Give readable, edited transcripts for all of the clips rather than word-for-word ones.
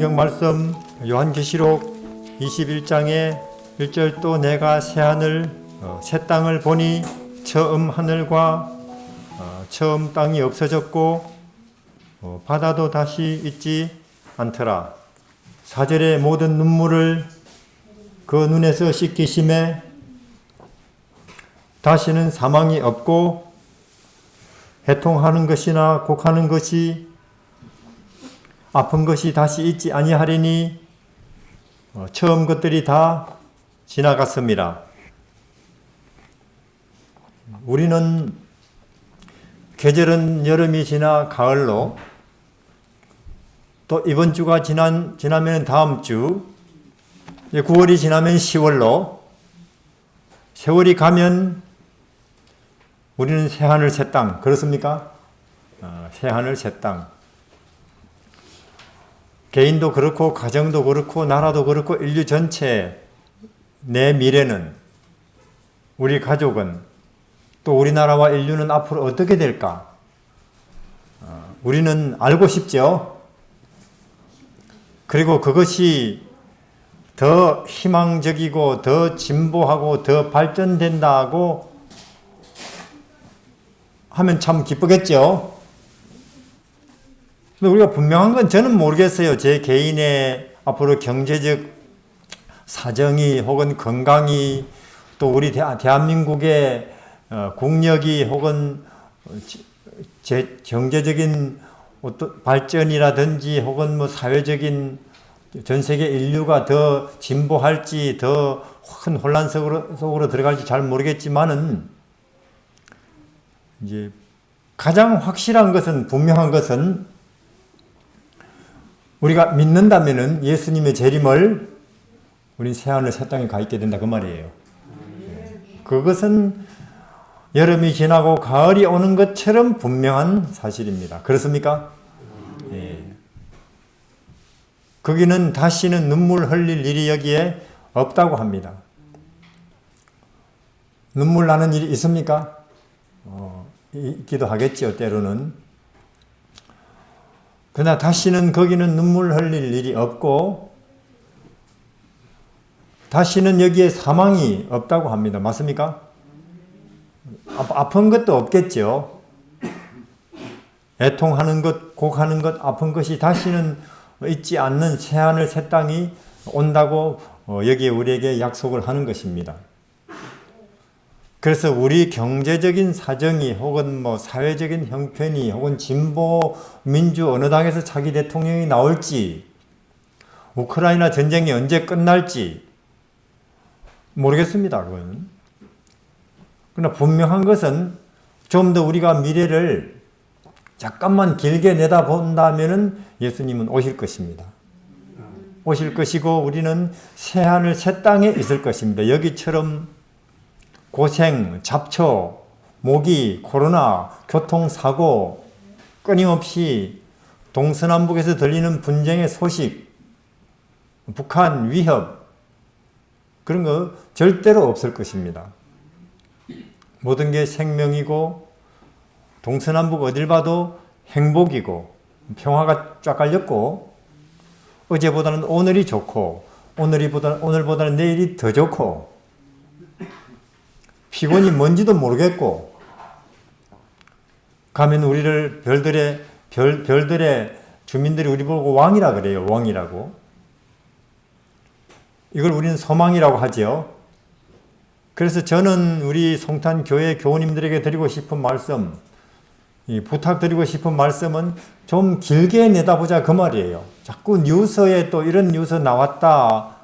성경 말씀 요한계시록 21장에 1절 또 내가 새하늘 새 땅을 보니 처음 하늘과 처음 땅이 없어졌고 바다도 다시 있지 않더라. 4절의 모든 눈물을 그 눈에서 씻기심에 다시는 사망이 없고 해통하는 것이나 곡하는 것이 아픈 것이 다시 있지 아니하리니 처음 것들이 다 지나갔습니다. 우리는 계절은 여름이 지나 가을로, 또 이번 주가 지나면 다음 주, 9월이 지나면 10월로, 세월이 가면 우리는 새하늘 새 땅, 그렇습니까? 새하늘 새 땅. 개인도 그렇고 가정도 그렇고 나라도 그렇고 인류 전체, 내 미래는, 우리 가족은, 또 우리나라와 인류는 앞으로 어떻게 될까? 우리는 알고 싶죠. 그리고 그것이 더 희망적이고 더 진보하고 더 발전된다고 하면 참 기쁘겠죠. 근데 우리가 분명한 건 저는 모르겠어요. 제 개인의 앞으로 경제적 사정이 혹은 건강이 또 우리 대한민국의 국력이 혹은 경제적인 어떤 발전이라든지 혹은 뭐 사회적인 전 세계 인류가 더 진보할지 더 큰 혼란 속으로 들어갈지 잘 모르겠지만은 이제 가장 확실한 것은 분명한 것은 우리가 믿는다면은 예수님의 재림을 우린 새하늘 새 땅에 가 있게 된다 그 말이에요. 그것은 여름이 지나고 가을이 오는 것처럼 분명한 사실입니다. 그렇습니까? 예. 거기는 다시는 눈물 흘릴 일이 여기에 없다고 합니다. 눈물 나는 일이 있습니까? 있기도 하겠죠, 때로는. 그러나 다시는 거기는 눈물 흘릴 일이 없고 다시는 여기에 사망이 없다고 합니다. 맞습니까? 아픈 것도 없겠죠. 애통하는 것, 곡하는 것, 아픈 것이 다시는 있지 않는 새하늘 새 땅이 온다고 여기에 우리에게 약속을 하는 것입니다. 그래서 우리 경제적인 사정이 혹은 뭐 사회적인 형편이 혹은 진보 민주 어느 당에서 차기 대통령이 나올지 우크라이나 전쟁이 언제 끝날지 모르겠습니다. 그거는. 그러나 분명한 것은 좀 더 우리가 미래를 잠깐만 길게 내다본다면은 예수님은 오실 것입니다. 오실 것이고 우리는 새하늘 새 땅에 있을 것입니다. 여기처럼 고생, 잡초, 모기, 코로나, 교통사고, 끊임없이 동서남북에서 들리는 분쟁의 소식, 북한 위협, 그런 거 절대로 없을 것입니다. 모든 게 생명이고 동서남북 어딜 봐도 행복이고 평화가 쫙 깔렸고 어제보다는 오늘이 좋고 오늘보다는 내일이 더 좋고 피곤이 뭔지도 모르겠고 가면 우리를 별들의 주민들이 우리 보고 왕이라 그래요. 왕이라고. 이걸 우리는 소망이라고 하죠. 그래서 저는 우리 송탄교회 교우님들에게 드리고 싶은 말씀, 부탁드리고 싶은 말씀은 좀 길게 내다보자 그 말이에요. 자꾸 뉴스에 또 이런 뉴스 나왔다.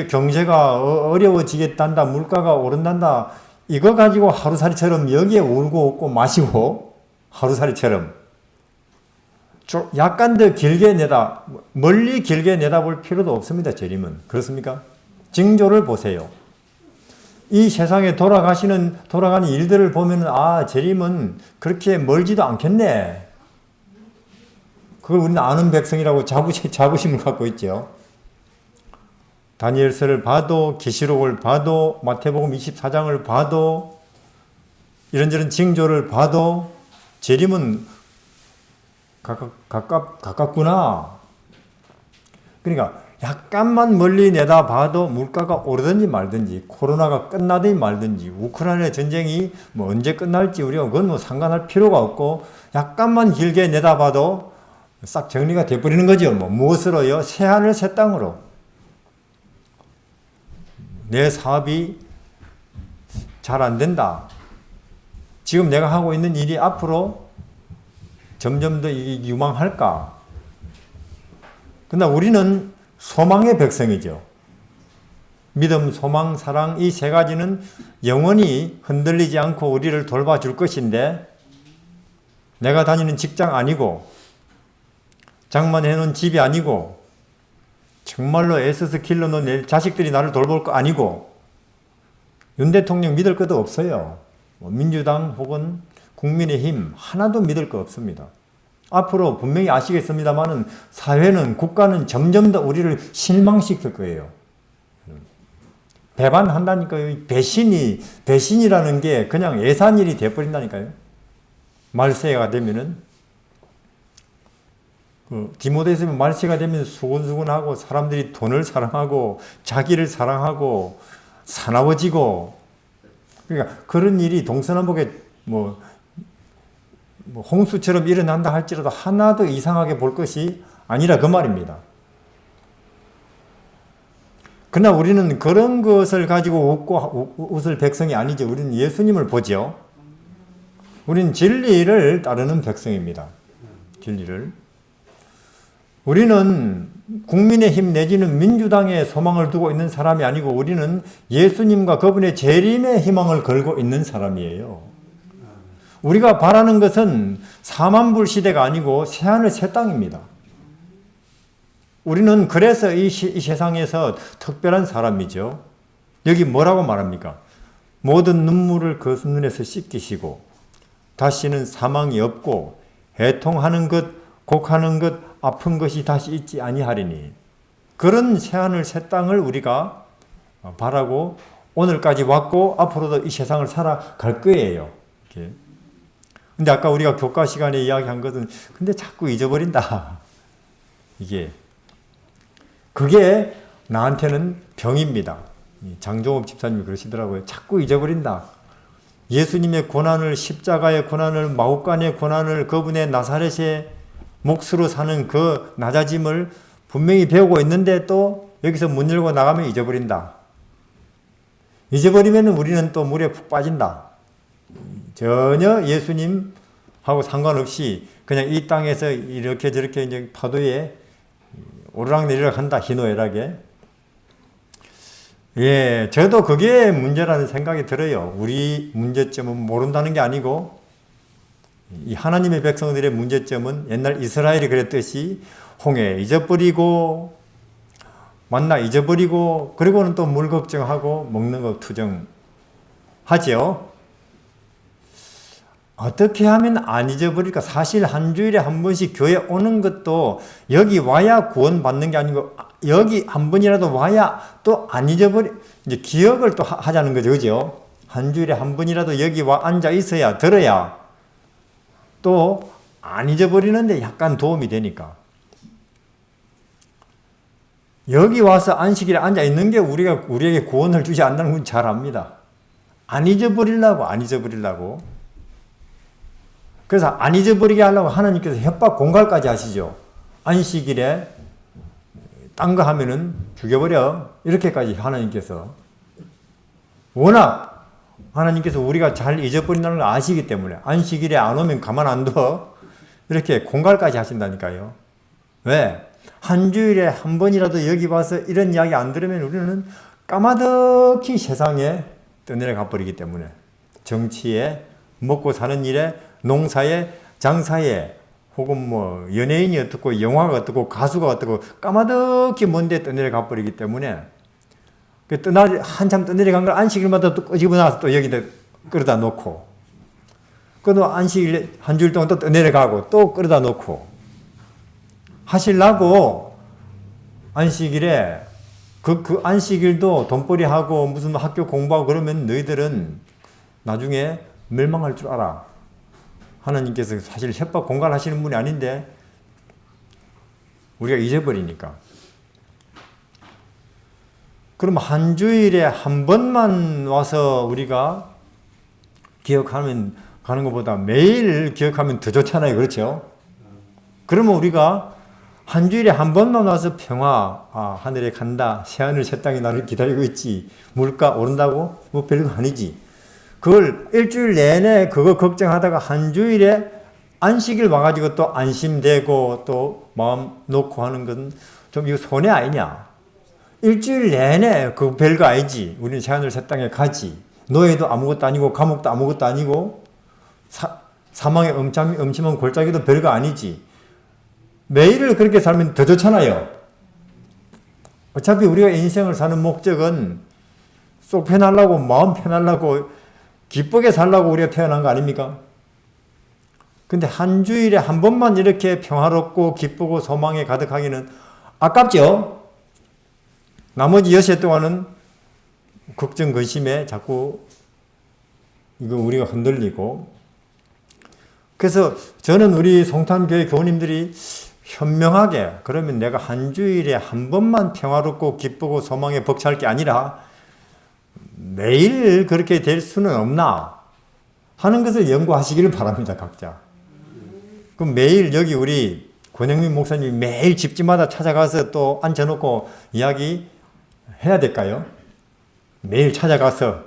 경제가 어려워지겠단다. 물가가 오른단다. 이거 가지고 하루살이처럼 여기에 울고 웃고 마시고 하루살이처럼 약간 더 길게 멀리 길게 내다볼 필요도 없습니다. 재림은. 그렇습니까? 징조를 보세요. 이 세상에 돌아가는 일들을 보면 재림은 그렇게 멀지도 않겠네. 그걸 우리는 아는 백성이라고 자부심을 갖고 있죠. 다니엘서를 봐도 계시록을 봐도 마태복음 24장을 봐도 이런저런 징조를 봐도 재림은 가깝구나. 그러니까 약간만 멀리 내다봐도 물가가 오르든지 말든지, 코로나가 끝나든지 말든지, 우크라이나 전쟁이 뭐 언제 끝날지 우리가 그건 뭐 상관할 필요가 없고, 약간만 길게 내다봐도 싹 정리가 돼버리는 거죠. 뭐 무엇으로요? 새하늘 새 땅으로. 내 사업이 잘 안 된다. 지금 내가 하고 있는 일이 앞으로 점점 더 유망할까? 그러나 우리는 소망의 백성이죠. 믿음, 소망, 사랑 이 세 가지는 영원히 흔들리지 않고 우리를 돌봐줄 것인데, 내가 다니는 직장 아니고 장만해놓은 집이 아니고 정말로 애써서 길러놓은 내 자식들이 나를 돌볼 거 아니고, 윤 대통령 믿을 것도 없어요. 민주당 혹은 국민의힘 하나도 믿을 거 없습니다. 앞으로 분명히 아시겠습니다만은 사회는, 국가는 점점 더 우리를 실망시킬 거예요. 배반한다니까요. 배신이라는 게 그냥 예산일이 돼버린다니까요. 말세가 되면은, 디모데서는 말세가 되면 수곤수곤하고 사람들이 돈을 사랑하고 자기를 사랑하고 사나워지고, 그러니까 그런 일이 동서남북에 뭐 홍수처럼 일어난다 할지라도 하나도 이상하게 볼 것이 아니라 그 말입니다. 그러나 우리는 그런 것을 가지고 웃고 웃을 백성이 아니죠. 우리는 예수님을 보죠. 우리는 진리를 따르는 백성입니다. 진리를. 우리는 국민의힘 내지는 민주당에 소망을 두고 있는 사람이 아니고, 우리는 예수님과 그분의 재림의 희망을 걸고 있는 사람이에요. 우리가 바라는 것은 사만불 시대가 아니고 새하늘 새 땅입니다. 우리는 그래서 이 세상에서 특별한 사람이죠. 여기 뭐라고 말합니까? 모든 눈물을 그 눈에서 씻기시고 다시는 사망이 없고 애통하는 것, 곡하는 것, 아픈 것이 다시 있지 아니하리니, 그런 새하늘 새 땅을 우리가 바라고 오늘까지 왔고 앞으로도 이 세상을 살아갈 거예요. 이렇게. 근데 아까 우리가 교과 시간에 이야기한 것은 근데 자꾸 잊어버린다. 그게 나한테는 병입니다. 장종업 집사님이 그러시더라고요. 자꾸 잊어버린다. 예수님의 고난을, 십자가의 고난을, 마구간의 고난을, 그분의 나사렛의 몫으로 사는 그 낮아짐을 분명히 배우고 있는데 또 여기서 문 열고 나가면 잊어버린다. 잊어버리면 우리는 또 물에 푹 빠진다. 전혀 예수님하고 상관없이 그냥 이 땅에서 이렇게 저렇게 이제 파도에 오르락내리락 한다. 희노애락에. 예, 저도 그게 문제라는 생각이 들어요. 우리 문제점은 모른다는 게 아니고, 이 하나님의 백성들의 문제점은 옛날 이스라엘이 그랬듯이 홍해 잊어버리고 만나 잊어버리고, 그리고는 또 물 걱정하고 먹는 거 투정하죠. 어떻게 하면 안 잊어버릴까? 사실 한 주일에 한 번씩 교회 오는 것도 여기 와야 구원받는 게 아니고, 여기 한 번이라도 와야 또 안 이제 기억을 또 하자는 거죠. 그죠? 한 주일에 한 번이라도 여기 와 앉아 있어야, 들어야 또 안 잊어버리는데 약간 도움이 되니까. 여기 와서 안식일에 앉아 있는 게 우리에게 구원을 주지 않는다는 건 잘 압니다. 안 잊어버리려고. 그래서 안 잊어버리게 하려고 하나님께서 협박 공갈까지 하시죠. 안식일에 딴 거 하면은 죽여버려. 이렇게까지 하나님께서. 워낙 하나님께서 우리가 잘 잊어버린다는 걸 아시기 때문에 안식일에 안 오면 가만 안 둬. 이렇게 공갈까지 하신다니까요. 왜? 한 주일에 한 번이라도 여기 와서 이런 이야기 안 들으면 우리는 까마득히 세상에 떠내려가 버리기 때문에, 정치에, 먹고 사는 일에, 농사에, 장사에, 혹은 뭐 연예인이 어떻고 영화가 어떻고 가수가 어떻고 까마득히 먼데 떠내려가 버리기 때문에, 한참 떠내려간 걸 안식일마다 또 끄집어 놔서 또 여기다 끌어다 놓고, 그도 안식일 한 주일 동안 또 떠내려가고 또 끌어다 놓고 하시려고, 안식일에 그 안식일도 돈벌이하고 무슨 학교 공부하고 그러면 너희들은 나중에 멸망할 줄 알아. 하나님께서 사실 협박 공갈하시는 분이 아닌데 우리가 잊어버리니까. 그럼 한 주일에 한 번만 와서 우리가 기억하면 가는 것보다 매일 기억하면 더 좋잖아요. 그렇죠? 그러면 우리가 한 주일에 한 번만 와서 평화, 하늘에 간다. 새하늘 새 땅이 나를 기다리고 있지. 물가 오른다고? 뭐 별거 아니지. 그걸 일주일 내내 그거 걱정하다가 한 주일에 안식일 와가지고 또 안심되고 또 마음 놓고 하는 건 좀 이거 손해 아니냐. 일주일 내내 그거 별거 아니지. 우리는 새하늘 새 땅에 가지. 노예도 아무것도 아니고 감옥도 아무것도 아니고 사망의 음침한 골짜기도 별거 아니지. 매일을 그렇게 살면 더 좋잖아요. 어차피 우리가 인생을 사는 목적은 속 편하려고 마음 편하려고 기쁘게 살려고 우리가 태어난 거 아닙니까? 근데 한 주일에 한 번만 이렇게 평화롭고 기쁘고 소망에 가득하기는 아깝죠? 나머지 6해 동안은 걱정, 근심에 자꾸 이거 우리가 흔들리고. 그래서 저는 우리 송탄교회 교우님들이 현명하게, 그러면 내가 한 주일에 한 번만 평화롭고 기쁘고 소망에 벅찰 게 아니라 매일 그렇게 될 수는 없나 하는 것을 연구하시기를 바랍니다. 각자. 그럼 매일 여기 우리 권영민 목사님이 매일 집집마다 찾아가서 또 앉혀놓고 이야기 해야 될까요? 매일 찾아가서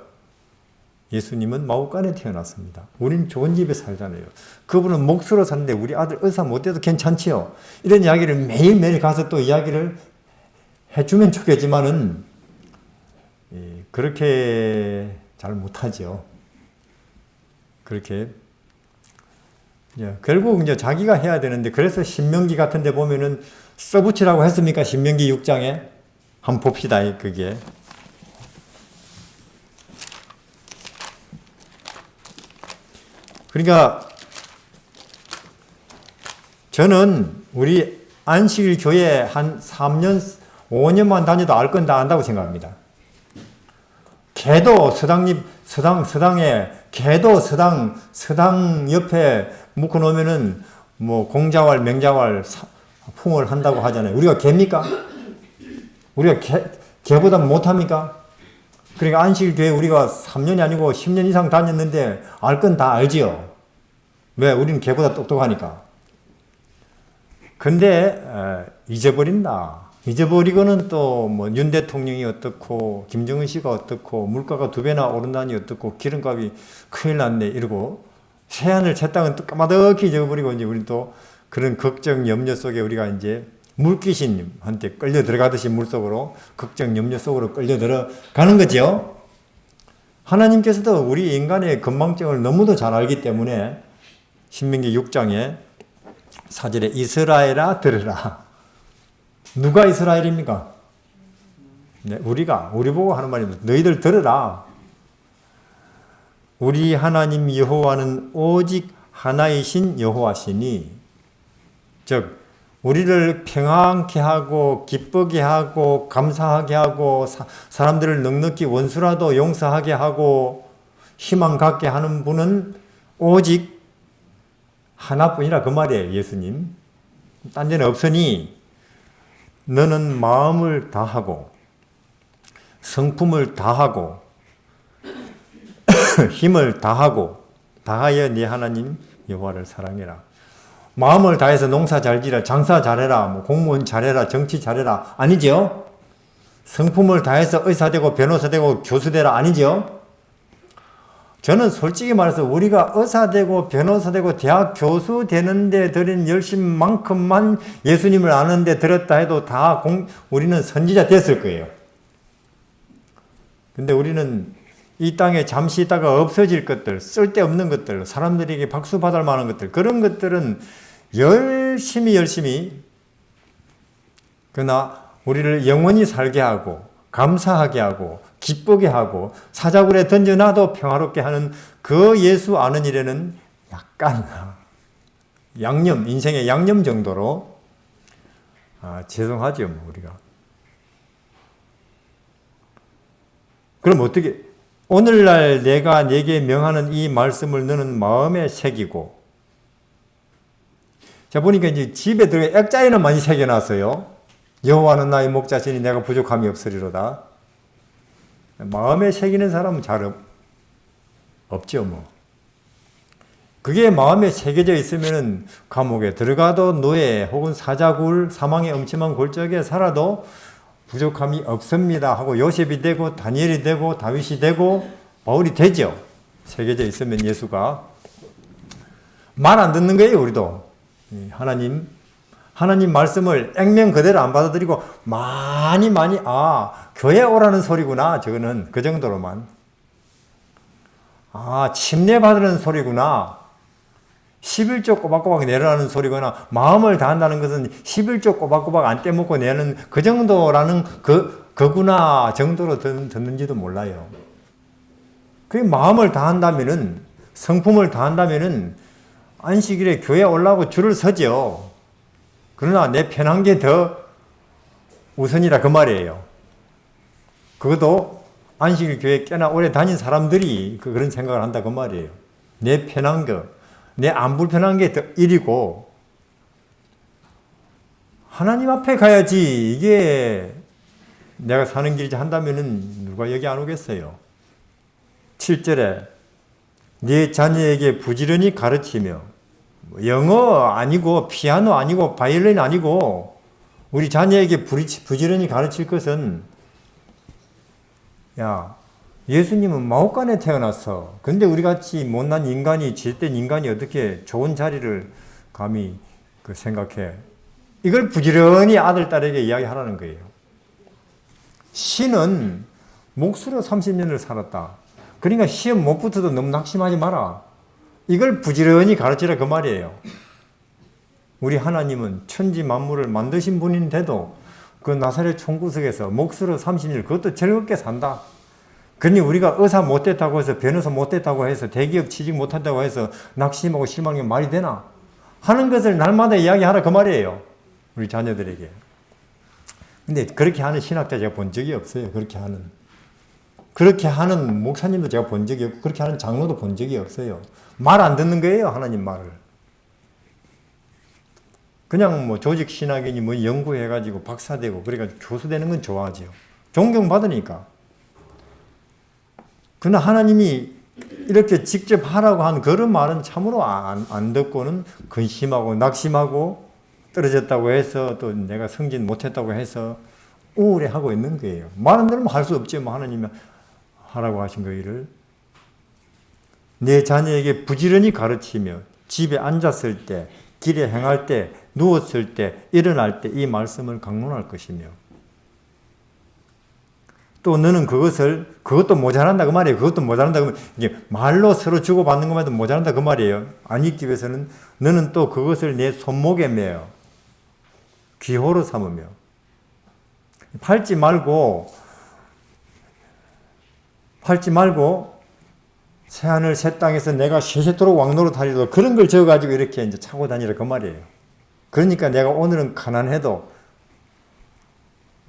예수님은 마구간에 태어났습니다. 우린 좋은 집에 살잖아요. 그분은 목수로 사는데 우리 아들 의사 못해도 괜찮지요. 이런 이야기를 매일매일 가서 또 이야기를 해주면 좋겠지만은 그렇게 잘 못하죠. 그렇게 결국 이제 자기가 해야 되는데, 그래서 신명기 같은 데 보면은 써붙이라고 했습니까? 신명기 6장에 한번 봅시다. 그게 그러니까 저는 우리 안식일 교회 한 3년 5년만 다녀도 알 건 다 안다고 생각합니다. 개도 서당에 개도 서당 옆에 묶어 놓으면은 뭐 공자왈 명자왈 풍을 한다고 하잖아요. 우리가 개입니까? 우리가 개보다 못합니까? 그러니까 안식일 교회 우리가 3년이 아니고 10년 이상 다녔는데 알 건 다 알지요. 왜? 우리는 개보다 똑똑하니까. 근데 잊어버린다. 잊어버리고는 또 뭐 윤 대통령이 어떻고 김정은 씨가 어떻고 물가가 2배나 오른다니 어떻고 기름값이 큰일 났네 이러고 새하늘 새 땅은 또 까마득히 잊어버리고 이제 우리 또 그런 걱정 염려 속에 우리가 이제 물귀신한테 끌려 들어가듯이 물속으로 걱정 염려 속으로 끌려 들어가는 거죠. 하나님께서도 우리 인간의 건망증을 너무도 잘 알기 때문에 신명기 6장에 4절에 이스라엘아 들으라. 누가 이스라엘입니까? 네, 우리 보고 하는 말입니다. 너희들 들으라. 우리 하나님 여호와는 오직 하나이신 여호와시니, 즉 우리를 평안케 하고 기쁘게 하고 감사하게 하고 사람들을 넉넉히 원수라도 용서하게 하고 희망 갖게 하는 분은 오직 하나뿐이라 그 말이에요. 예수님. 딴 데는 없으니 너는 마음을 다하고 성품을 다하고 힘을 다하여 네 하나님 여호와를 사랑해라. 마음을 다해서 농사 잘지라, 장사 잘해라, 뭐 공무원 잘해라, 정치 잘해라 아니죠? 성품을 다해서 의사 되고 변호사 되고 교수 되라 아니죠? 저는 솔직히 말해서 우리가 의사 되고 변호사 되고 대학 교수 되는데 들인 열심만큼만 예수님을 아는데 들었다 해도 다 우리는 선지자 됐을 거예요. 근데 우리는 이 땅에 잠시 있다가 없어질 것들, 쓸데없는 것들, 사람들에게 박수 받을 만한 것들, 그런 것들은 열심히 그러나 우리를 영원히 살게 하고 감사하게 하고 기쁘게 하고 사자굴에 던져놔도 평화롭게 하는 그 예수 아는 일에는 약간 양념, 인생의 양념 정도로 죄송하죠, 우리가. 그럼 어떻게, 오늘날 내가 네게 명하는 이 말씀을 너는 마음에 새기고, 자 보니까 이제 집에 액자에는 많이 새겨놨어요. 여호와는 나의 목자시니 내가 부족함이 없으리로다. 마음에 새기는 사람은 잘 없죠, 뭐. 그게 마음에 새겨져 있으면은 감옥에 들어가도 노예 혹은 사자굴, 사망의 엄침한 골짜기에 살아도 부족함이 없습니다 하고 요셉이 되고 다니엘이 되고 다윗이 되고 바울이 되죠. 새겨져 있으면 예수가. 말 안 듣는 거예요, 우리도. 하나님 말씀을 액면 그대로 안 받아들이고 많이 교회 오라는 소리구나. 저거는 그 정도로만. 침례받으는 소리구나. 11조 꼬박꼬박 내라는 소리거나 마음을 다한다는 것은 11조 꼬박꼬박 안 떼먹고 내는 그 정도라는 그구나 정도로 듣는지도 몰라요. 그 마음을 다한다면은 성품을 다한다면은 안식일에 교회 올라오고 줄을 서죠. 그러나 내 편한 게 더 우선이라 그 말이에요. 그것도 안식일 교회 꽤나 오래 다닌 사람들이 그런 생각을 한다 그 말이에요. 내 편한 거, 내 안 불편한 게 더 일이고 하나님 앞에 가야지 이게 내가 사는 길이지 한다면은 누가 여기 안 오겠어요. 7절에 네 자녀에게 부지런히 가르치며 영어 아니고 피아노 아니고 바이올린 아니고 우리 자녀에게 부지런히 가르칠 것은 예수님은 마옥간에 태어났어. 근데 우리같이 못난 인간이 지읒된 인간이 어떻게 좋은 자리를 감히 생각해. 이걸 부지런히 아들, 딸에게 이야기하라는 거예요. 신은 몫으로 30년을 살았다. 그러니까 시험 못 붙어도 너무 낙심하지 마라. 이걸 부지런히 가르치라 그 말이에요. 우리 하나님은 천지 만물을 만드신 분인데도 그 나사렛 총구석에서 몫으로 30년 그것도 즐겁게 산다. 그러니 우리가 의사 못됐다고 해서 변호사 못됐다고 해서 대기업 취직 못한다고 해서 낙심하고 실망하면 말이 되나? 하는 것을 날마다 이야기하라 그 말이에요. 우리 자녀들에게. 근데 그렇게 하는 신학자 제가 본 적이 없어요. 그렇게 하는 목사님도 제가 본 적이 없고 그렇게 하는 장로도 본 적이 없어요. 말 안 듣는 거예요. 하나님 말을. 그냥 조직 신학인이 연구해가지고 박사되고 그러니까 교수 되는 건 좋아하죠. 존경받으니까. 그러나 하나님이 이렇게 직접 하라고 한 그런 말은 참으로 안 듣고는 근심하고 낙심하고 떨어졌다고 해서 또 내가 승진 못했다고 해서 우울해하고 있는 거예요. 말 안 들으면 할 수 없죠. 하나님이 하라고 하신 그 일을. 내 자녀에게 부지런히 가르치며 집에 앉았을 때, 길에 행할 때, 누웠을 때, 일어날 때 이 말씀을 강론할 것이며 또 너는 그것도 모자란다 그 말이에요. 그것도 모자란다 그러면 이게 말로 서로 주고받는 것만 해도 모자란다 그 말이에요. 안 잊기 위해서는 너는 또 그것을 내 손목에 매어 귀호로 삼으며 팔지 말고 새하늘 새 땅에서 내가 세세토록 왕노릇 하리도 그런 걸 적어가지고 이렇게 이제 차고 다니라 그 말이에요. 그러니까 내가 오늘은 가난해도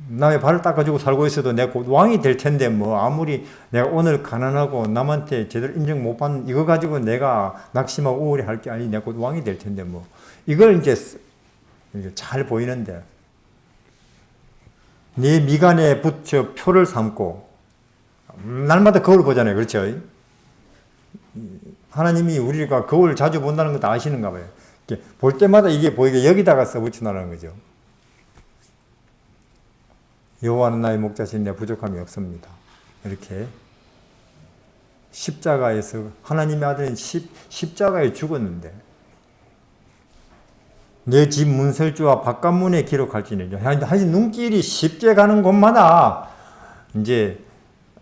남의 발을 닦아주고 살고 있어도 내가 곧 왕이 될 텐데 아무리 내가 오늘 가난하고 남한테 제대로 인정 못 받는 이거 가지고 내가 낙심하고 우울해 할 게 아니 내가 곧 왕이 될 텐데 이걸 이제 잘 보이는데 네 미간에 붙여 표를 삼고 날마다 거울 보잖아요. 그렇죠? 하나님이 우리가 거울 자주 본다는 것도 아시는가 봐요. 볼 때마다 이게 보이게 여기다가 써붙여놔라는 거죠. 여호와는 나의 목자시니 내 부족함이 없습니다. 이렇게 십자가에서 하나님의 아들은 십자가에 죽었는데 내 집 문설주와 바깥문에 기록할지니 사실 눈길이 쉽게 가는 곳마다 이제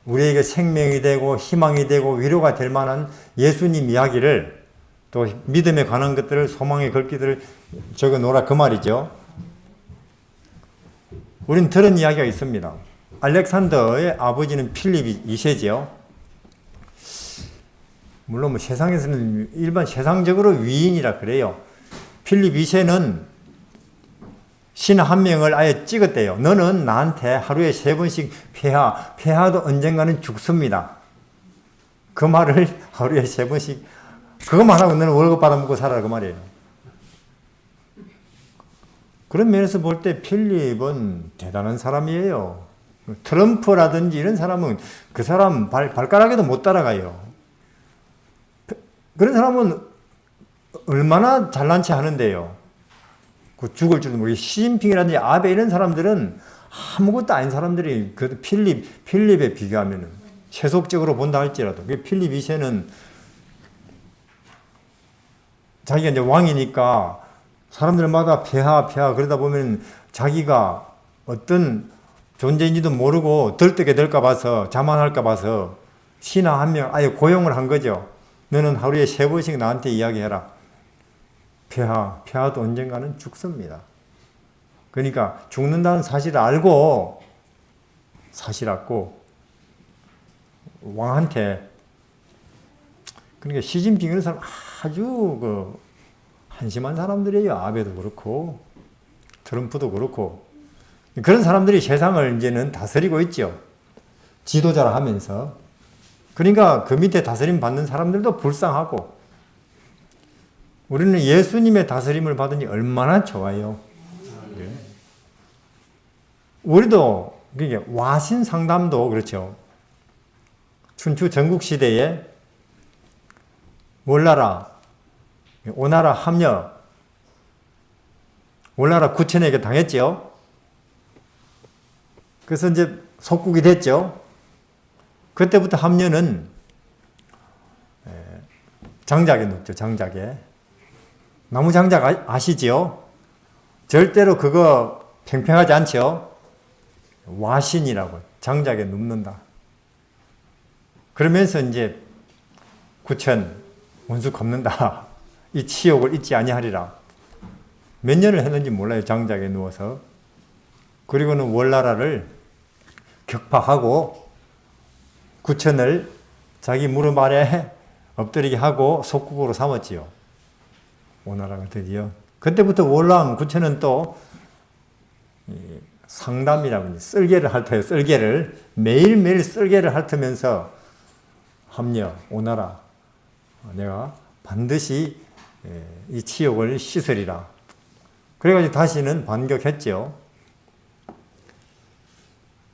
우리에게 생명이 되고 희망이 되고 위로가 될 만한 예수님 이야기를 또 믿음에 관한 것들을 소망의 글귀들을 적어 놓으라 그 말이죠. 우린 들은 이야기가 있습니다. 알렉산더의 아버지는 필립 2세죠. 물론 세상에서는 일반 세상적으로 위인이라 그래요. 필립 2세는 신 한 명을 아예 찍었대요. 너는 나한테 하루에 3번씩 폐하도 언젠가는 죽습니다. 그 말을 하루에 3번씩 그것만 하고 너는 월급 받아먹고 살아라 그 말이에요. 그런 면에서 볼 때 필립은 대단한 사람이에요. 트럼프라든지 이런 사람은 그 사람 발가락에도 못 따라가요. 그런 사람은 얼마나 잘난 체 하는데요. 그 죽을 줄도 모르게 시진핑이라든지 아베 이런 사람들은 아무것도 아닌 사람들이 그 필립에 비교하면은 세속적으로 본다 할지라도 그 필립 2세는 자기가 이제 왕이니까 사람들마다 폐하 그러다 보면 자기가 어떤 존재인지도 모르고 들뜨게 될까 봐서 자만할까 봐서 신하 한 명 아예 고용을 한 거죠. 너는 하루에 3번씩 나한테 이야기해라. 폐하도 언젠가는 죽습니다. 그러니까 죽는다는 사실을 알고 왕한테 그러니까 시진핑 이런 사람 아주 한심한 사람들이에요. 아베도 그렇고 트럼프도 그렇고 그런 사람들이 세상을 이제는 다스리고 있죠. 지도자라 하면서. 그러니까 그 밑에 다스림 받는 사람들도 불쌍하고 우리는 예수님의 다스림을 받으니 얼마나 좋아요. 우리도 그게 와신 상담도 그렇죠. 춘추 전국시대에 월나라, 오나라 합려, 월나라 구천에게 당했죠. 그래서 이제 속국이 됐죠. 그때부터 합려는 장작에 눕죠. 장작에. 나무 장작 아시죠? 절대로 그거 팽팽하지 않죠. 와신이라고 장작에 눕는다. 그러면서 이제 구천 원수 갚는다. 이 치욕을 잊지 아니하리라. 몇 년을 했는지 몰라요. 장작에 누워서. 그리고는 월나라를 격파하고 구천을 자기 무릎 아래 엎드리게 하고 속국으로 삼았지요. 오나라가 드디어. 그때부터 월랑 구천은 또 상담이라고 쓸개를 핥아요. 쓸개를 매일매일 쓸개를 핥으면서 합려 오나라 내가 반드시 이 치욕을 씻으리라. 그래가지고 다시는 반격했죠.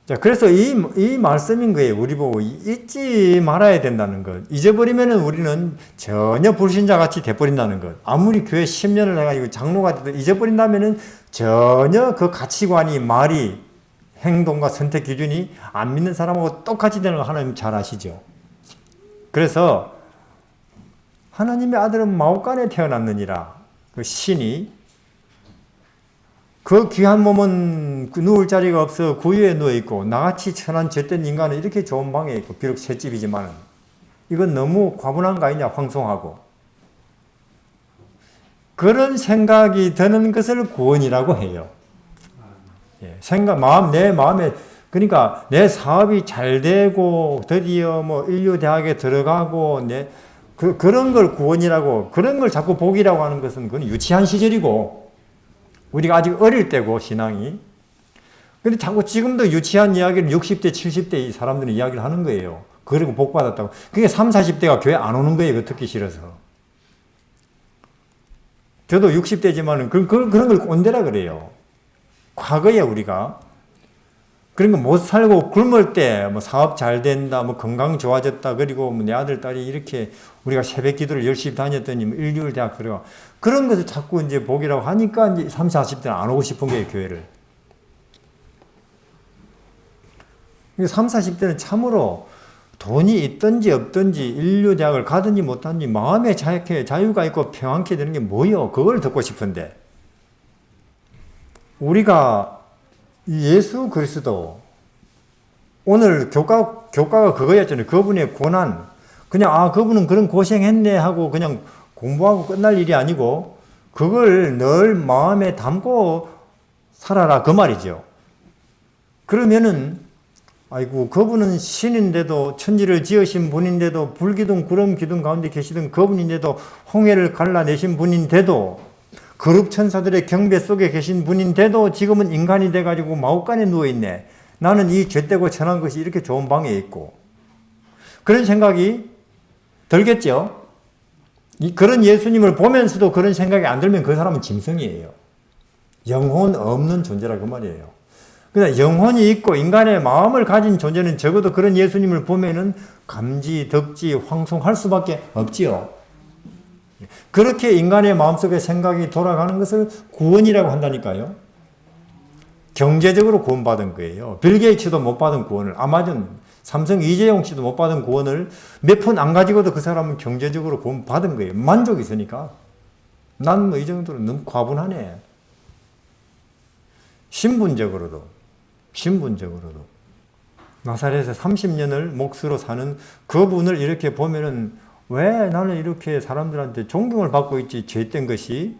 자, 그래서 이 말씀인 거예요. 우리 보고 잊지 말아야 된다는 것. 잊어버리면은 우리는 전혀 불신자 같이 돼버린다는 것. 아무리 교회 10년을 해가지고 장로가 돼도 잊어버린다면은 전혀 그 가치관이 말이 행동과 선택 기준이 안 믿는 사람하고 똑같이 되는 거 하나님 잘 아시죠. 그래서 하나님의 아들은 마옥간에 태어났느니라. 그 신이 그 귀한 몸은 누울 자리가 없어 구유에 누워있고 나같이 천한 젖된 인간은 이렇게 좋은 방에 있고 비록 셋집이지만 이건 너무 과분한 거 아니냐 황송하고 그런 생각이 드는 것을 구원이라고 해요. 내 마음에 그러니까 내 사업이 잘 되고 드디어 인류대학에 들어가고 그런 걸 구원이라고 그런 걸 자꾸 복이라고 하는 것은 그건 유치한 시절이고 우리가 아직 어릴 때고 신앙이. 근데 자꾸 지금도 유치한 이야기를 60대 70대 이 사람들은 이야기를 하는 거예요. 그리고 복 받았다고. 그게 30, 40대가 교회 안 오는 거예요. 그 듣기 싫어서. 저도 60대지만은 그런 걸 꼰대라 그래요. 과거에 우리가 그런 거 못 살고 굶을 때 사업 잘 된다, 건강 좋아졌다, 그리고 내 아들 딸이 이렇게 우리가 새벽 기도를 열심히 다녔더니 일류일 대학 들어가 그런 것을 자꾸 이제 복이라고 하니까 이제 30, 40대는 안 오고 싶은 거예요, 교회를. 30, 40대는 참으로 돈이 있든지 없든지 인류대학을 가든지 못하든지 마음에 자유가 있고 평안케 되는 게 뭐요? 그걸 듣고 싶은데 우리가 예수 그리스도 오늘 교과가 그거였잖아요. 그분의 고난 그냥 그분은 그런 고생했네 하고 그냥 공부하고 끝날 일이 아니고 그걸 늘 마음에 담고 살아라 그 말이죠. 그러면은 아이고 그분은 신인데도 천지를 지으신 분인데도 불기둥 구름 기둥 가운데 계시던 그분인데도 홍해를 갈라내신 분인데도 거룩 천사들의 경배 속에 계신 분인데도 지금은 인간이 돼가지고 마옥간에 누워있네. 나는 이 죄되고 천한 것이 이렇게 좋은 방에 있고 그런 생각이 들겠죠. 그런 예수님을 보면서도 그런 생각이 안 들면 그 사람은 짐승이에요. 영혼 없는 존재라 그 말이에요. 그러나 영혼이 있고 인간의 마음을 가진 존재는 적어도 그런 예수님을 보면은 감지, 덕지, 황송할 수밖에 없지요. 그렇게 인간의 마음속에 생각이 돌아가는 것을 구원이라고 한다니까요. 경제적으로 구원받은 거예요. 빌 게이츠도 못 받은 구원을, 아마존, 삼성 이재용 씨도 못 받은 구원을 몇 푼 안 가지고도 그 사람은 경제적으로 구원받은 거예요. 만족이 있으니까. 난 뭐 이 정도로 너무 과분하네. 신분적으로도 나사렛에서 30년을 몫으로 사는 그분을 이렇게 보면은 왜 나는 이렇게 사람들한테 존경을 받고 있지, 죄된 것이?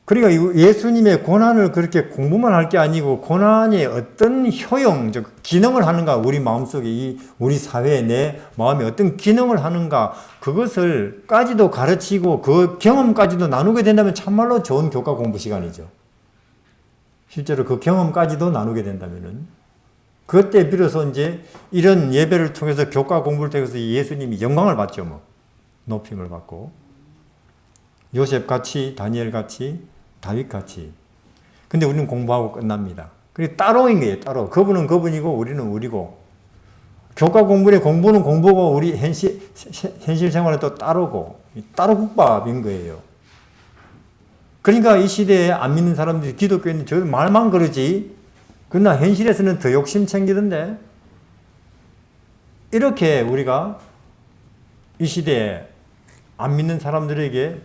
그러니까 예수님의 고난을 그렇게 공부만 할 게 아니고 고난이 어떤 효용, 즉 기능을 하는가, 우리 마음속에 우리 사회에 내 마음에 어떤 기능을 하는가, 그것을 까지도 가르치고 그 경험까지도 나누게 된다면 참말로 좋은 교과 공부 시간이죠. 실제로 그 경험까지도 나누게 된다면은 그때 비로소 이제 이런 예배를 통해서 교과 공부를 통해서 예수님이 영광을 받죠. 뭐 높임을 받고 요셉같이, 다니엘같이, 다윗같이. 근데 우리는 공부하고 끝납니다. 그게 따로인 거예요. 따로. 그분은 그분이고 우리는 우리고. 교과 공부는 공부고 우리 현실 생활은 또 따로고. 따로 국밥인 거예요. 그러니까 이 시대에 안 믿는 사람들이 기독교인들 저 말만 그러지. 그러나 현실에서는 더 욕심 챙기던데. 이렇게 우리가 이 시대에 안 믿는 사람들에게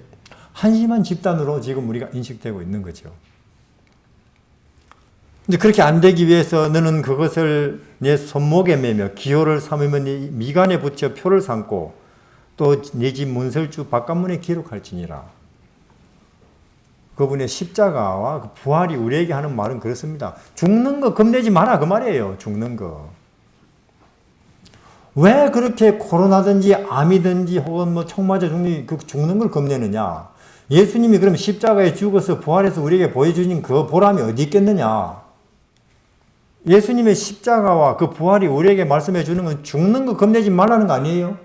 한심한 집단으로 지금 우리가 인식되고 있는 거죠. 이제 그렇게 안 되기 위해서 너는 그것을 내 손목에 매며 기호를 삼으며 네 미간에 붙여 표를 삼고 또 네 집 문설주 바깥문에 기록할지니라. 그분의 십자가와 그 부활이 우리에게 하는 말은 그렇습니다. 죽는 거 겁내지 마라 그 말이에요. 죽는 거. 왜 그렇게 코로나든지 암이든지 혹은 뭐 총 맞아 죽는 걸 겁내느냐. 예수님이 그럼 십자가에 죽어서 부활해서 우리에게 보여주신 그 보람이 어디 있겠느냐. 예수님의 십자가와 그 부활이 우리에게 말씀해 주는 건 죽는 거 겁내지 말라는 거 아니에요?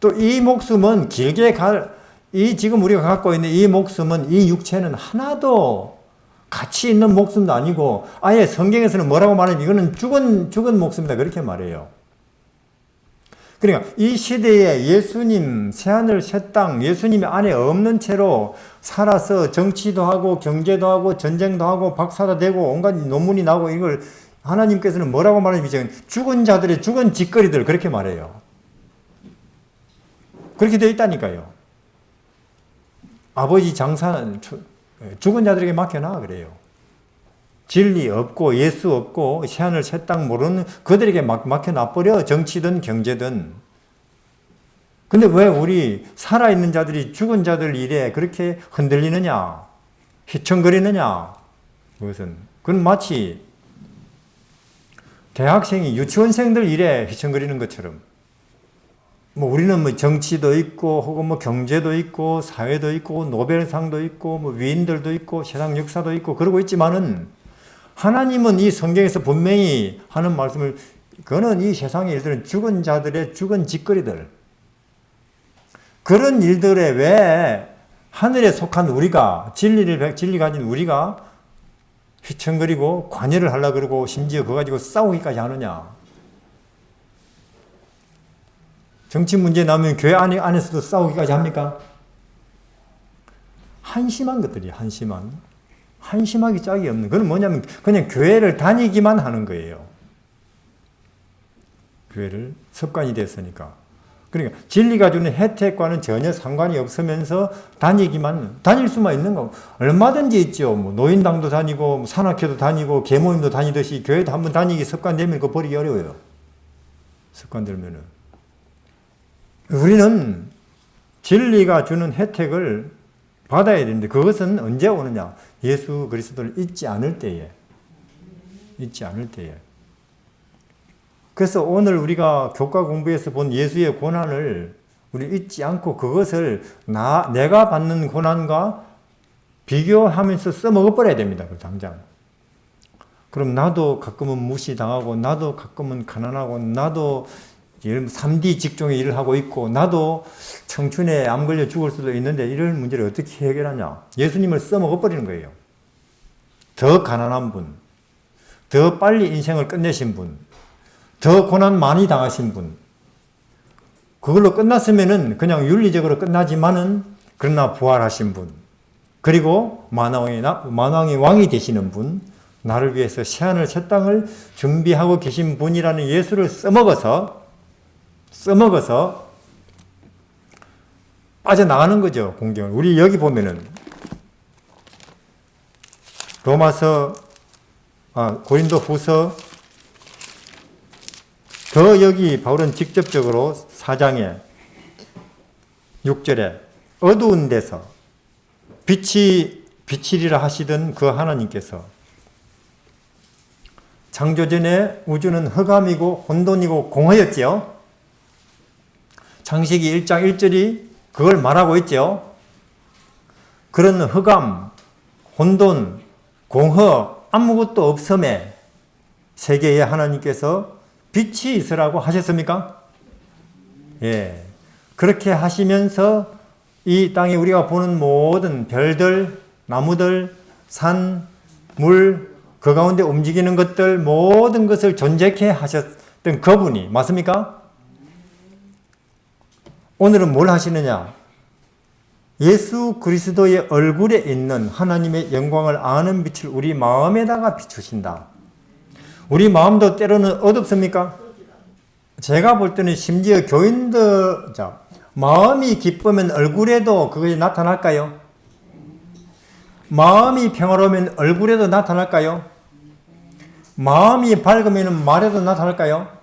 또 이 목숨은 지금 우리가 갖고 있는 이 목숨은, 이 육체는 하나도 가치 있는 목숨도 아니고, 아예 성경에서는 뭐라고 말하면 이거는 죽은 목숨이다. 그렇게 말해요. 그러니까 이 시대에 예수님, 새하늘, 새 땅, 예수님이 안에 없는 채로 살아서 정치도 하고, 경제도 하고, 전쟁도 하고, 박사도 되고, 온갖 논문이 나오고, 이걸 하나님께서는 뭐라고 말하면 죽은 자들의 죽은 짓거리들, 그렇게 말해요. 그렇게 되어 있다니까요. 아버지 장사는 죽은 자들에게 맡겨놔 그래요. 진리 없고 예수 없고 새하늘 새 땅 모르는 그들에게 맡겨놔버려. 정치든 경제든. 근데 왜 우리 살아있는 자들이 죽은 자들 일에 그렇게 흔들리느냐, 휘청거리느냐. 그건 마치 대학생이 유치원생들 일에 휘청거리는 것처럼. 뭐 우리는 뭐 정치도 있고 혹은 뭐 경제도 있고 사회도 있고 노벨상도 있고 뭐 위인들도 있고 세상 역사도 있고 그러고 있지만은 하나님은 이 성경에서 분명히 하는 말씀을, 그거는 이 세상의 일들은 죽은 자들의 죽은 짓거리들. 그런 일들에 왜 하늘에 속한 우리가, 진리 가진 우리가 휘청거리고 관여를 하려고 그러고 심지어 그거 가지고 싸우기까지 하느냐. 정치 문제 나오면 교회 안에서도 싸우기까지 합니까? 한심한 것들이 한심하기 짝이 없는. 그건 뭐냐면 그냥 교회를 다니기만 하는 거예요. 교회를 습관이 됐으니까. 그러니까 진리가 주는 혜택과는 전혀 상관이 없으면서 다닐 수만 있는 거 얼마든지 있죠. 뭐 노인당도 다니고 산악회도 다니고 계모임도 다니듯이 교회도 한번 다니기 습관되면 그거 버리기 어려워요. 습관들면은. 우리는 진리가 주는 혜택을 받아야 되는데 그것은 언제 오느냐? 예수 그리스도를 잊지 않을 때에. 그래서 오늘 우리가 교과 공부에서 본 예수의 고난을 우리 잊지 않고 그것을 내가 받는 고난과 비교하면서 써먹어버려야 됩니다. 당장. 그럼 나도 가끔은 무시당하고 나도 가끔은 가난하고 나도 3D 직종의 일을 하고 있고 나도 청춘에 암 걸려 죽을 수도 있는데 이런 문제를 어떻게 해결하냐. 예수님을 써먹어버리는 거예요. 더 가난한 분, 더 빨리 인생을 끝내신 분, 더 고난 많이 당하신 분, 그걸로 끝났으면은 그냥 윤리적으로 끝나지만은 그러나 부활하신 분, 그리고 만왕의 왕이 되시는 분, 나를 위해서 새하늘 새 땅을 준비하고 계신 분이라는 예수를 써먹어서 빠져나가는 거죠, 공경을. 우리 여기 보면은 고린도 후서, 더 여기 바울은 직접적으로 4장에 6절에 어두운 데서 빛이 비치리라 하시던 그 하나님께서 창조전에 우주는 흑암이고 혼돈이고 공허였지요. 창세기 1장 1절이 그걸 말하고 있죠. 그런 흑암, 혼돈, 공허, 아무것도 없음에 세계에 하나님께서 빛이 있으라고 하셨습니까? 예. 그렇게 하시면서 이 땅에 우리가 보는 모든 별들, 나무들, 산, 물, 그 가운데 움직이는 것들, 모든 것을 존재케 하셨던 그분이 맞습니까? 오늘은 뭘 하시느냐? 예수 그리스도의 얼굴에 있는 하나님의 영광을 아는 빛을 우리 마음에다가 비추신다. 우리 마음도 때로는 어둡습니까? 제가 볼 때는 심지어 교인들, 마음이 기쁘면 얼굴에도 그것이 나타날까요? 마음이 평화로우면 얼굴에도 나타날까요? 마음이 밝으면 말에도 나타날까요?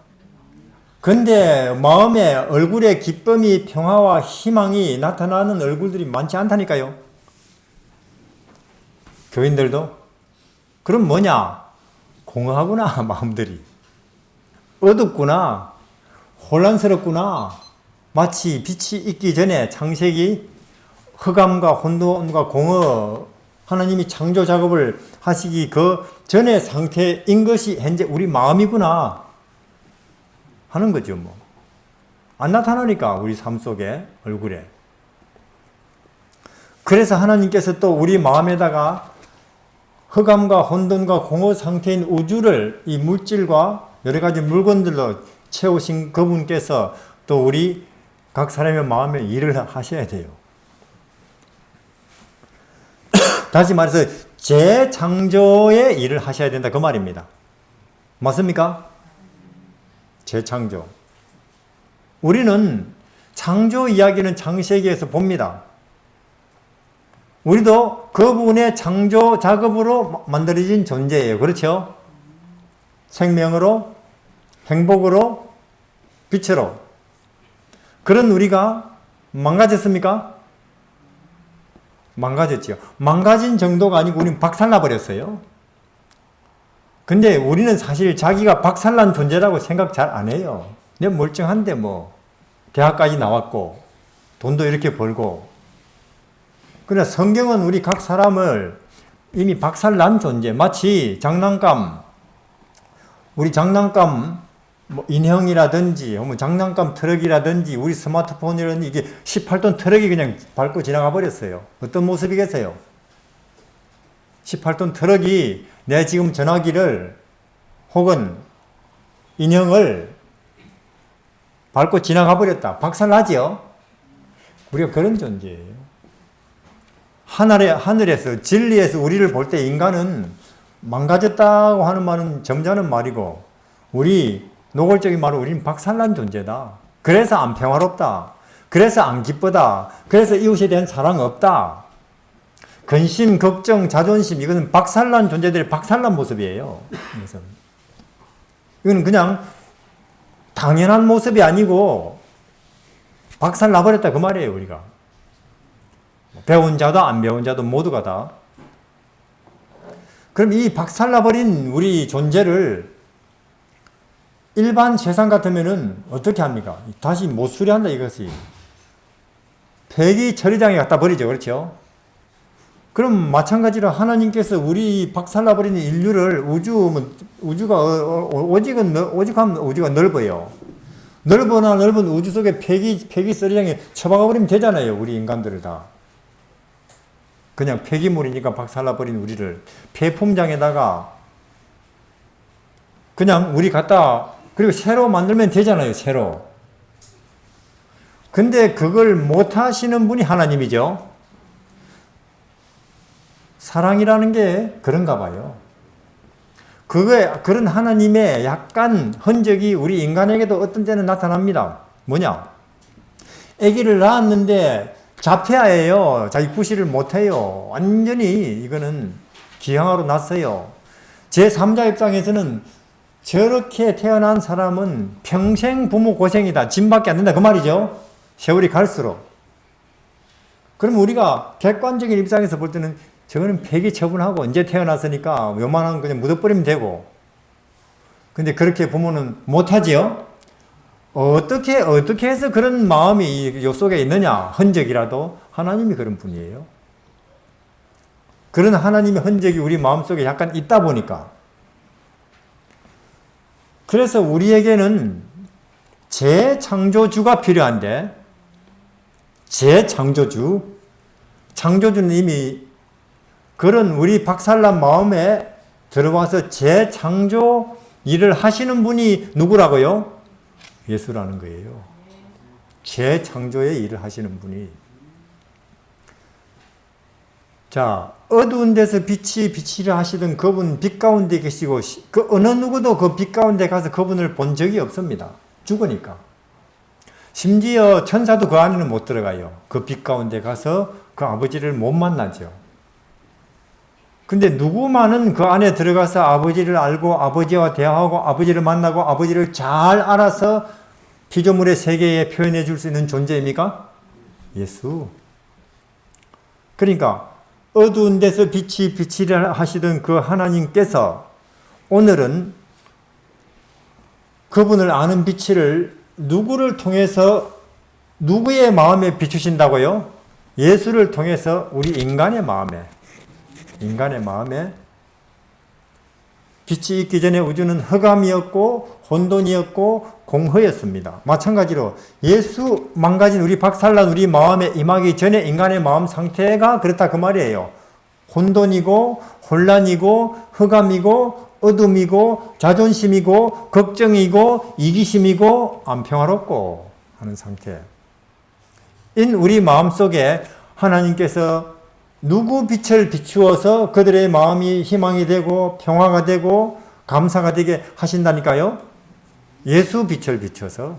근데 마음에, 얼굴에 기쁨이, 평화와 희망이 나타나는 얼굴들이 많지 않다니까요. 교인들도. 그럼 뭐냐? 공허하구나, 마음들이. 어둡구나. 혼란스럽구나. 마치 빛이 있기 전에 창세기 흑암과 혼돈과 공허, 하나님이 창조 작업을 하시기 그 전의 상태인 것이 현재 우리 마음이구나 하는 거죠. 뭐 안 나타나니까 우리 삶 속에, 얼굴에. 그래서 하나님께서 또 우리 마음에다가 흑암과 혼돈과 공허 상태인 우주를 이 물질과 여러 가지 물건들로 채우신 그분께서 또 우리 각 사람의 마음에 일을 하셔야 돼요. 다시 말해서 재창조의 일을 하셔야 된다, 그 말입니다. 맞습니까? 재창조. 우리는 창조 이야기는 창세기에서 봅니다. 우리도 그분의 창조 작업으로 만들어진 존재예요. 그렇죠? 생명으로, 행복으로, 빛으로. 그런 우리가 망가졌습니까? 망가졌죠. 망가진 정도가 아니고 우리는 박살나버렸어요. 근데 우리는 사실 자기가 박살난 존재라고 생각 잘 안 해요. 내가 멀쩡한데 뭐 대학까지 나왔고 돈도 이렇게 벌고. 그러나 성경은 우리 각 사람을 이미 박살난 존재, 마치 장난감, 우리 장난감 뭐 인형이라든지 뭐 장난감 트럭이라든지 우리 스마트폰이라든지 이게 18톤 트럭이 그냥 밟고 지나가 버렸어요. 어떤 모습이겠어요? 18톤 트럭이 내 지금 전화기를 혹은 인형을 밟고 지나가 버렸다. 박살나지요? 우리가 그런 존재예요. 하늘에서 진리에서 우리를 볼 때 인간은 망가졌다고 하는 말은 점잖은 말이고, 우리 노골적인 말로 우리는 박살난 존재다. 그래서 안 평화롭다. 그래서 안 기쁘다. 그래서 이웃에 대한 사랑 없다. 근심, 걱정, 자존심, 이거는 박살난 존재들의 박살난 모습이에요. 이거는 그냥 당연한 모습이 아니고 박살나버렸다, 그 말이에요, 우리가. 배운 자도 안 배운 자도 모두가 다. 그럼 이 박살나버린 우리 존재를 일반 세상 같으면은 어떻게 합니까? 다시 못 수리한다, 이것이. 폐기 처리장에 갖다 버리죠. 그렇죠? 그럼 마찬가지로 하나님께서 우리 박살나버리는 인류를 우주가 오직하면 우주가 넓어요. 넓은 우주 속에 폐기 처리장에 처박아 버리면 되잖아요. 우리 인간들을 다. 그냥 폐기물이니까 박살나버린 우리를 폐품장에다가 그냥 우리 갖다 그리고 새로 만들면 되잖아요. 새로. 근데 그걸 못 하시는 분이 하나님이죠. 사랑이라는 게 그런가 봐요. 그런 하나님의 약간 흔적이 우리 인간에게도 어떤 때는 나타납니다. 뭐냐? 아기를 낳았는데 자폐아예요. 자기 구실을 못해요. 완전히 이거는 기형아로 났어요. 제3자 입장에서는 저렇게 태어난 사람은 평생 부모 고생이다. 짐밖에 안 된다. 그 말이죠. 세월이 갈수록. 그럼 우리가 객관적인 입장에서 볼 때는 저거는 폐기 처분하고 이제 태어났으니까 요만한 그냥 묻어버리면 되고. 근데 그렇게 부모는 못하지요? 어떻게 해서 그런 마음이 요 속에 있느냐? 흔적이라도 하나님이 그런 분이에요. 그런 하나님의 흔적이 우리 마음속에 약간 있다 보니까. 그래서 우리에게는 재창조주가 필요한데, 창조주는 이미 그런 우리 박살난 마음에 들어와서 재창조 일을 하시는 분이 누구라고요? 예수라는 거예요. 재창조의 일을 하시는 분이. 자, 어두운 데서 빛이라 하시던 그분 빛 가운데 계시고, 그 어느 누구도 그 빛 가운데 가서 그분을 본 적이 없습니다. 죽으니까. 심지어 천사도 그 안에는 못 들어가요. 그 빛 가운데 가서 그 아버지를 못 만나죠. 근데 누구만은 그 안에 들어가서 아버지를 알고 아버지와 대화하고 아버지를 만나고 아버지를 잘 알아서 피조물의 세계에 표현해 줄 수 있는 존재입니까? 예수. 그러니까 어두운 데서 빛이라 하시던 그 하나님께서 오늘은 그분을 아는 빛을 누구를 통해서 누구의 마음에 비추신다고요? 예수를 통해서 우리 인간의 마음에 빛이 있기 전에 우주는 흑암이었고 혼돈이었고 공허였습니다. 마찬가지로 예수 망가진 우리 박살난 우리 마음에 임하기 전에 인간의 마음 상태가 그렇다 그 말이에요. 혼돈이고 혼란이고 흑암이고 어둠이고 자존심이고 걱정이고 이기심이고 안 평화롭고 하는 상태. 인 우리 마음속에 하나님께서 누구 빛을 비추어서 그들의 마음이 희망이 되고 평화가 되고 감사가 되게 하신다니까요? 예수 빛을 비춰서.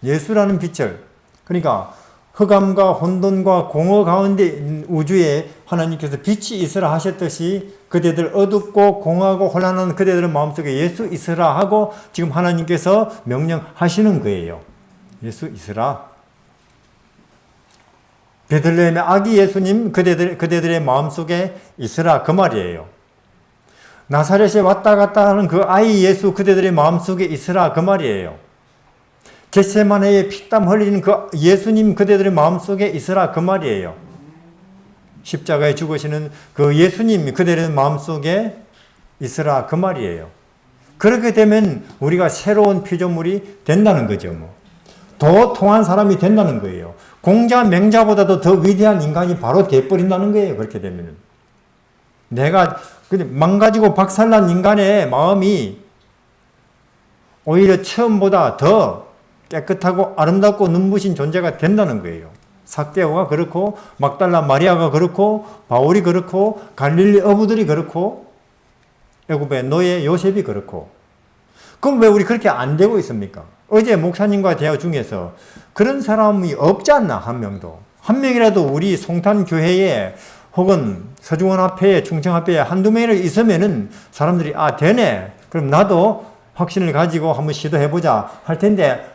예수라는 빛을. 그러니까 흑암과 혼돈과 공허 가운데 있는 우주에 하나님께서 빛이 있으라 하셨듯이 그대들 어둡고 공허하고 혼란한 그대들의 마음속에 예수 있으라 하고 지금 하나님께서 명령하시는 거예요. 예수 있으라. 베들레헴의 아기 예수님 그대들의 마음속에 있으라 그 말이에요. 나사렛에 왔다 갔다 하는 그 아이 예수 그대들의 마음속에 있으라 그 말이에요. 겟세마네에 피땀 흘리는 그 예수님 그대들의 마음속에 있으라 그 말이에요. 십자가에 죽으시는 그 예수님 그대들의 마음속에 있으라 그 말이에요. 그렇게 되면 우리가 새로운 피조물이 된다는 거죠. 더 통한 사람이 된다는 거예요. 공자 맹자보다도 더 위대한 인간이 바로 돼버린다는 거예요. 그렇게 되면은. 내가 망가지고 박살난 인간의 마음이 오히려 처음보다 더 깨끗하고 아름답고 눈부신 존재가 된다는 거예요. 삭개오가 그렇고 막달라 마리아가 그렇고 바울이 그렇고 갈릴리 어부들이 그렇고 애굽의 노예 요셉이 그렇고. 그럼 왜 우리 그렇게 안 되고 있습니까? 어제 목사님과 대화 중에서 그런 사람이 없지 않나 한 명도. 한 명이라도 우리 송탄교회에 혹은 서중원합회에 충청합회에 한두 명이라도 있으면은 사람들이 아 되네. 그럼 나도 확신을 가지고 한번 시도해보자 할 텐데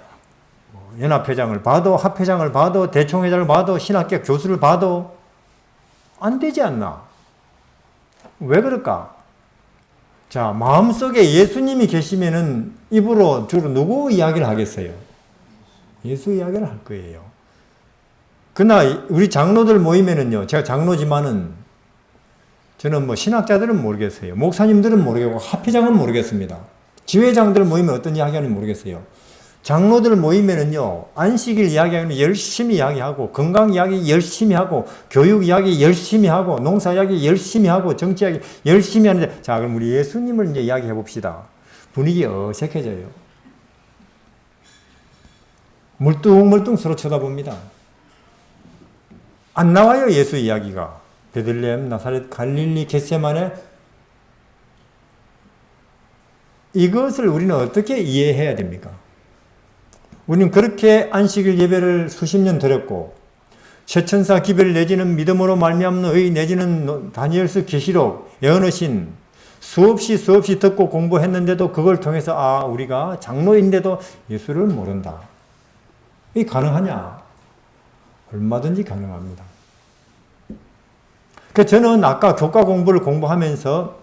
연합회장을 봐도 합회장을 봐도 대총회장을 봐도 신학교 교수를 봐도 안 되지 않나. 왜 그럴까? 자, 마음속에 예수님이 계시면은 입으로 주로 누구 이야기를 하겠어요? 예수 이야기를 할 거예요. 그러나 우리 장로들 모이면은요, 제가 장로지만은 저는 뭐 신학자들은 모르겠어요. 목사님들은 모르겠고 합회장은 모르겠습니다. 지회장들 모이면 어떤 이야기 하는지 모르겠어요. 장로들 모이면은요, 안식일 이야기하면 열심히 이야기하고, 건강 이야기 열심히 하고, 교육 이야기 열심히 하고, 농사 이야기 열심히 하고, 정치 이야기 열심히 하는데, 자, 그럼 우리 예수님을 이제 이야기해 봅시다. 분위기 어색해져요. 물뚱물뚱 서로 쳐다봅니다. 안 나와요, 예수 이야기가. 베들레헴, 나사렛, 갈릴리, 겟세마네. 이것을 우리는 어떻게 이해해야 됩니까? 우리는 그렇게 안식일 예배를 수십 년 드렸고, 최천사 기별 내지는 믿음으로 말미암는 의 내지는 다니엘서 계시록, 예언의 수없이 듣고 공부했는데도 그걸 통해서 아, 우리가 장로인데도 예수를 모른다. 이게 가능하냐? 얼마든지 가능합니다. 그래서 저는 아까 교과 공부를 공부하면서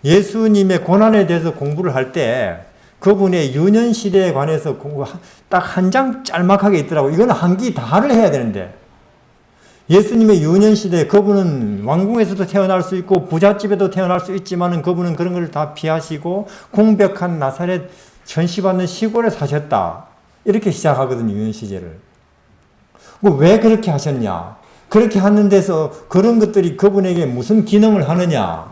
예수님의 고난에 대해서 공부를 할 때 그분의 유년시대에 관해서 공부 딱 한 장 짤막하게 있더라고요. 이건 한기 다를 해야 되는데 예수님의 유년시대 그분은 왕궁에서도 태어날 수 있고 부잣집에도 태어날 수 있지만 그분은 그런 걸 다 피하시고 공백한 나사렛 전시받는 시골에 사셨다. 이렇게 시작하거든요. 유년시대를. 왜 그렇게 하셨냐? 그렇게 하는 데서 그런 것들이 그분에게 무슨 기능을 하느냐?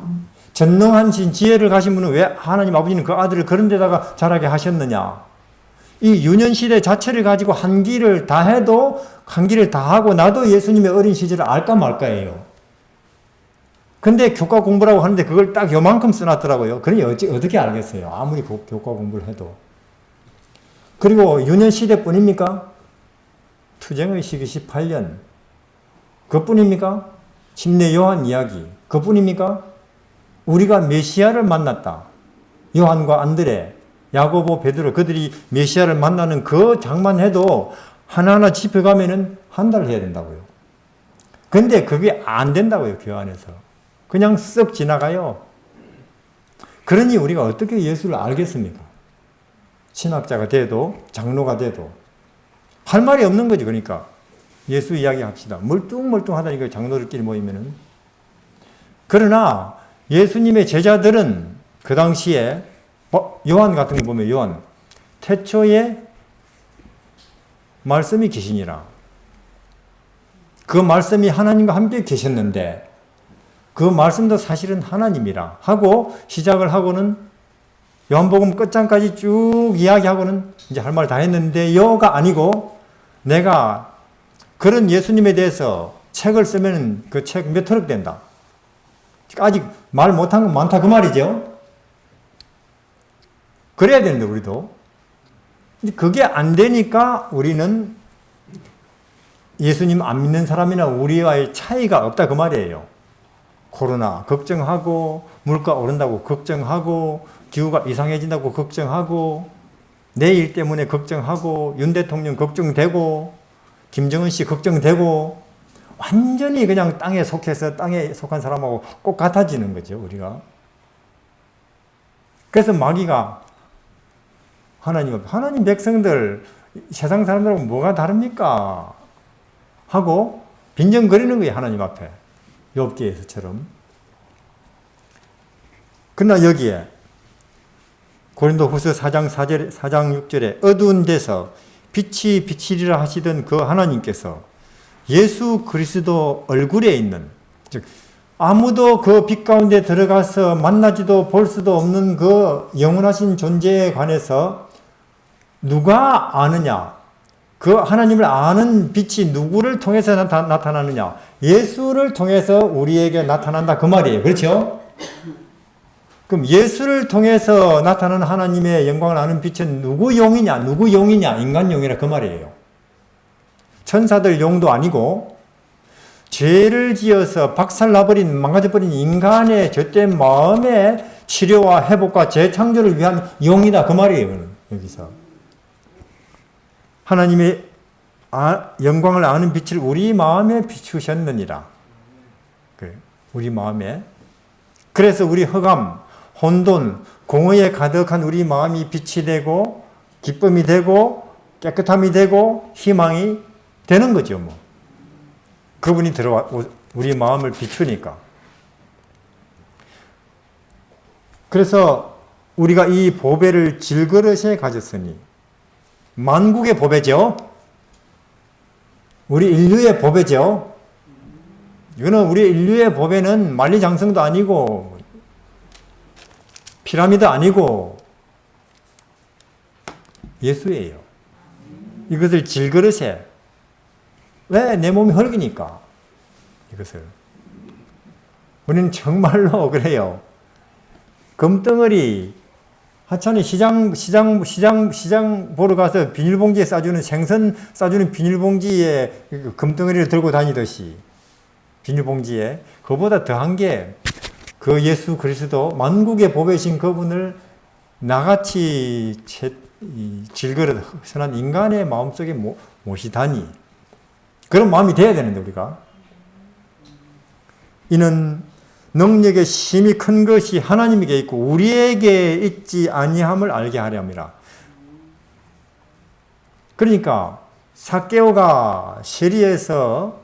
전능하신 지혜를 가신 분은 왜 하나님 아버지는 그 아들을 그런 데다가 자라게 하셨느냐? 이 유년시대 자체를 가지고 한기를 다 해도 한기를 다 하고 나도 예수님의 어린 시절을 알까 말까예요. 근데 교과 공부라고 하는데 그걸 딱 요만큼 써놨더라고요. 그러니 어떻게 알겠어요? 아무리 교과 공부를 해도. 그리고 유년시대 뿐입니까? 투쟁의 시기 18년. 그뿐입니까? 침례 요한 이야기. 그뿐입니까? 우리가 메시아를 만났다. 요한과 안드레, 야고보, 베드로 그들이 메시아를 만나는 그 장만 해도 하나하나 짚어가면은 한 달 해야 된다고요. 근데 그게 안 된다고요. 교회 안에서. 그냥 쓱 지나가요. 그러니 우리가 어떻게 예수를 알겠습니까? 신학자가 돼도 장로가 돼도 할 말이 없는 거지. 그러니까 예수 이야기 합시다. 멀뚱멀뚱하다니까 장로들끼리 모이면은. 그러나 예수님의 제자들은 그 당시에 요한 같은 거 보면 요한 태초에 말씀이 계시니라. 그 말씀이 하나님과 함께 계셨는데 그 말씀도 사실은 하나님이라 하고 시작을 하고는 요한복음 끝장까지 쭉 이야기하고는 이제 할 말 다 했는데요가 아니고 내가 그런 예수님에 대해서 책을 쓰면 그 책 몇 터럭 된다. 아직 말 못한 건 많다 그 말이죠. 그래야 되는데 우리도. 그게 안 되니까 우리는 예수님 안 믿는 사람이나 우리와의 차이가 없다 그 말이에요. 코로나 걱정하고 물가 오른다고 걱정하고 기후가 이상해진다고 걱정하고 내 일 때문에 걱정하고 윤 대통령 걱정되고 김정은 씨 걱정되고 완전히 그냥 땅에 속해서 땅에 속한 사람하고 꼭 같아지는 거죠. 우리가. 그래서 마귀가 하나님 백성들 세상 사람들하고 뭐가 다릅니까? 하고 빈정거리는 거예요. 하나님 앞에. 욥기에서처럼. 그러나 여기에 고린도후서 4장 6절에 어두운 데서 빛이 비치리라 하시던 그 하나님께서 예수 그리스도 얼굴에 있는, 즉 아무도 그 빛 가운데 들어가서 만나지도 볼 수도 없는 그 영원하신 존재에 관해서 누가 아느냐? 그 하나님을 아는 빛이 누구를 통해서 나타나느냐? 예수를 통해서 우리에게 나타난다 그 말이에요. 그렇죠? 그럼 예수를 통해서 나타나는 하나님의 영광을 아는 빛은 누구 용이냐? 누구 용이냐? 인간 용이라 그 말이에요. 천사들 용도 아니고 죄를 지어서 박살나버린 망가져버린 인간의 죄된 마음의 치료와 회복과 재창조를 위한 용이다 그 말이에요. 여기서 하나님의 영광을 아는 빛을 우리 마음에 비추셨느니라. 우리 마음에. 그래서 우리 흑암, 혼돈, 공허에 가득한 우리 마음이 빛이 되고 기쁨이 되고 깨끗함이 되고 희망이 되는 거죠. 뭐. 그분이 들어와 우리 마음을 비추니까. 그래서 우리가 이 보배를 질그릇에 가졌으니 만국의 보배죠. 우리 인류의 보배죠. 이거는 우리 인류의 보배는 만리장성도 아니고 피라미드 아니고 예수예요. 이것을 질그릇에 왜 내 몸이 흙이니까 이것을 우리는 정말로 그래요. 금덩어리 하찮은 시장 보러 가서 비닐봉지에 싸주는 생선 싸주는 비닐봉지에 금덩어리를 들고 다니듯이 비닐봉지에 그보다 더한 게 그 예수 그리스도 만국의 보배신 그분을 나같이 질그릇 선한 인간의 마음속에 모시다니 그런 마음이 돼야 되는데 우리가 이는 능력의 힘이 큰 것이 하나님에게 있고 우리에게 있지 아니함을 알게 하려 함이라. 그러니까 삭개오가 세리에서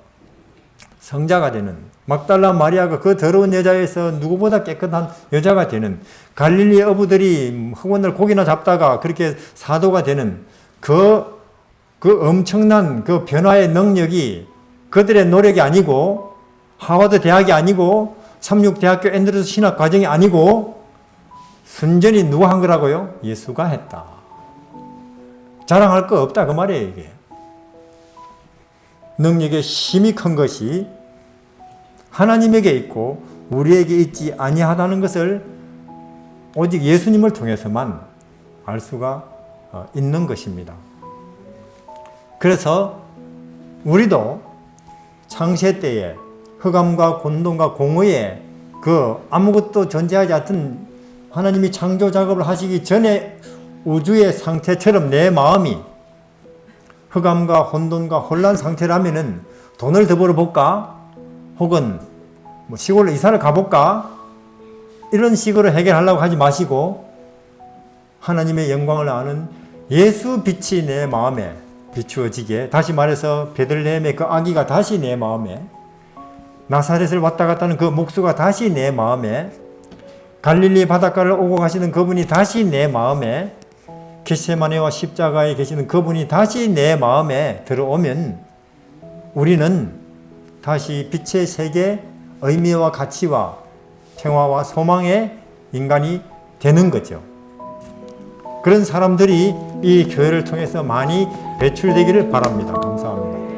성자가 되는 막달라 마리아가 그 더러운 여자에서 누구보다 깨끗한 여자가 되는 갈릴리 어부들이 흑원들 고기나 잡다가 그렇게 사도가 되는 그 엄청난 그 변화의 능력이 그들의 노력이 아니고 하버드 대학이 아니고 삼육대학교 앤드루스 신학 과정이 아니고 순전히 누가 한 거라고요? 예수가 했다. 자랑할 거 없다 그 말이에요. 이게 능력의 힘이 큰 것이 하나님에게 있고 우리에게 있지 아니하다는 것을 오직 예수님을 통해서만 알 수가 있는 것입니다. 그래서 우리도 창세 때에 흑암과 혼돈과 공허에 그 아무것도 존재하지 않던 하나님이 창조 작업을 하시기 전에 우주의 상태처럼 내 마음이 흑암과 혼돈과 혼란 상태라면은 돈을 더 벌어볼까? 혹은 뭐 시골로 이사를 가볼까? 이런 식으로 해결하려고 하지 마시고 하나님의 영광을 아는 예수 빛이 내 마음에 비추어지게, 다시 말해서 베들레헴의 그 아기가 다시 내 마음에, 나사렛을 왔다 갔다 하는 그 목수가 다시 내 마음에, 갈릴리 바닷가를 오고 가시는 그분이 다시 내 마음에, 겟세마네와 십자가에 계시는 그분이 다시 내 마음에 들어오면 우리는 다시 빛의 세계, 의미와 가치와 평화와 소망의 인간이 되는 거죠. 그런 사람들이 이 교회를 통해서 많이 배출되기를 바랍니다. 감사합니다.